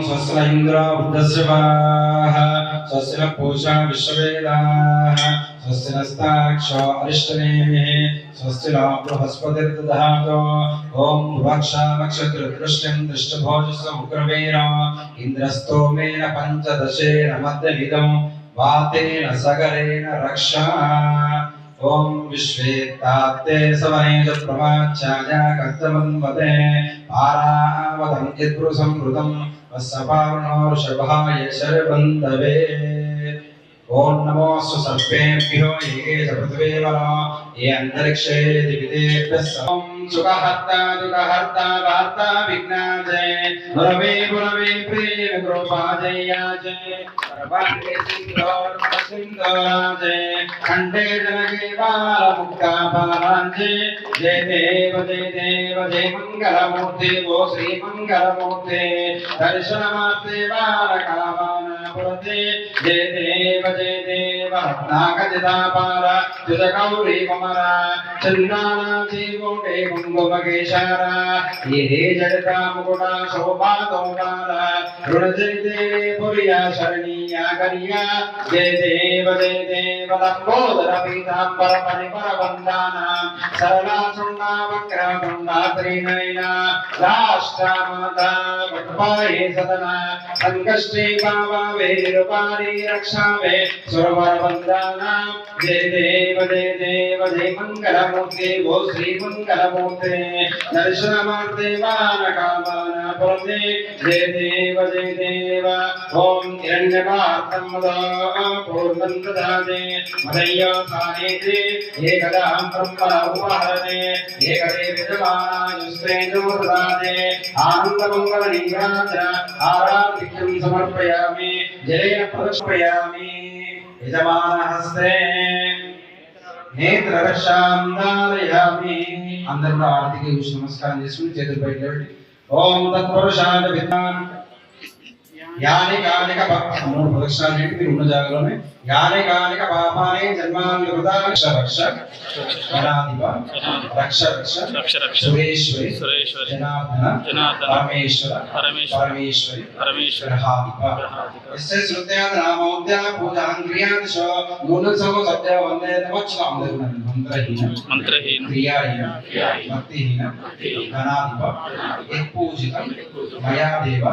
स्वस्ति इंद्र वृद्धस्वाः स्वस्ति पूषा विश्ववेदाः स्वस्ति नस्ताक्षो अरिष्टनेमिः स्वस्ति नो बृहस्पतिर्दधातु ओम भुवक्षा नक्षत्रदृष्ट्यं दृष्टभोजसमुग्रवेण इन्द्रस्तोमेन पञ्चदशेन मध्यमिदं वातेन सगरेण रक्षा ओम विश्वेत्तात्ते सवनेज प्रवाच्याया कर्तमन्वते पारावतं यद्पुरुषं वत्सपावनोर्षभाय शरबन्धवे ओम नमो सर्पेभ्यो ये पृथ्वे वनो ये अंतरिक्षे दिविदेभ्यः सुखहर्ता दुःखहर्ता वार्ता विघ्नाजय गुरवे गुरवे प्रेम कृपाजयाजय परवान्ते सिंधोर्मसिंधोराजय खंडे जनके बालमुक्ता बालांजय जय देव जय मंगलमूर्ति वो श्री मंगलमूर्ति दर्शनमार्ते बालकामाना पुरते जय देव रत्नागजदापार जुजगौरी ममरा चंदाना जीवोटे कुंभमकेशारा ये जगता मुकुटा शोभा तोमारा ऋणजयते पुरिया शरणीया करिया जय देव लंबोदर पीतांबर परिपर वंदाना सरला सुंदा वक्र तुंडा त्रिनयना राष्ट्रमाता वटपाये सदना संकष्टे बाबा वेरुपारी रक्षावे सुरवर वंदना जय देव जय मंगलमूर्ति वो श्री मंगलमूर्ति दर्शनमार्ते वानकामना पुरते जय देव ओम हिरण्यपात्रं मदो पूर्णं ददाते मदय्यो सानेते एकदां ब्रह्मणा उपहरते एकदे विद्यमानायुस्तेजोर्दाते आनन्दमङ्गलनीराजन आराधिक्यं समर्पयामि जलेन प्रदक्षिणयामि यजमानहस्ते नेत्ररक्षां धारयामि అందరూ ఆర్తికి నమస్కారం చేసుకుని చేతులు పైకి లేవండి ఓం తత్పురుషాయ విద్వాన్ यानि कानिक मूड प्रदक्षिणाలు చేయండి మీరు ఉన్న జాగలోనే यानि कानिक पापानि जन्मानि कृता रक्ष गणाधिप रक्ष सुरेश्वरी जनार्दन परमेश्वरी ग्रहाधिप इससे श्रुत्याद नामोद्या पूजांग्रियादिशो मूलसमो सत्य वंदे नमः मंत्रहीन क्रियाहीन भक्तिहीन गणाधिप एक पूजितं मया देव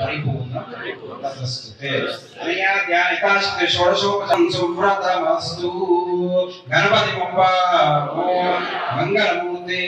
परिपूर्ण ततस्तुते मया ध्यानिकास्ते षोडशोपचारं सुव्रतमस्तु गणपति बप्पा मंगलमूर्ते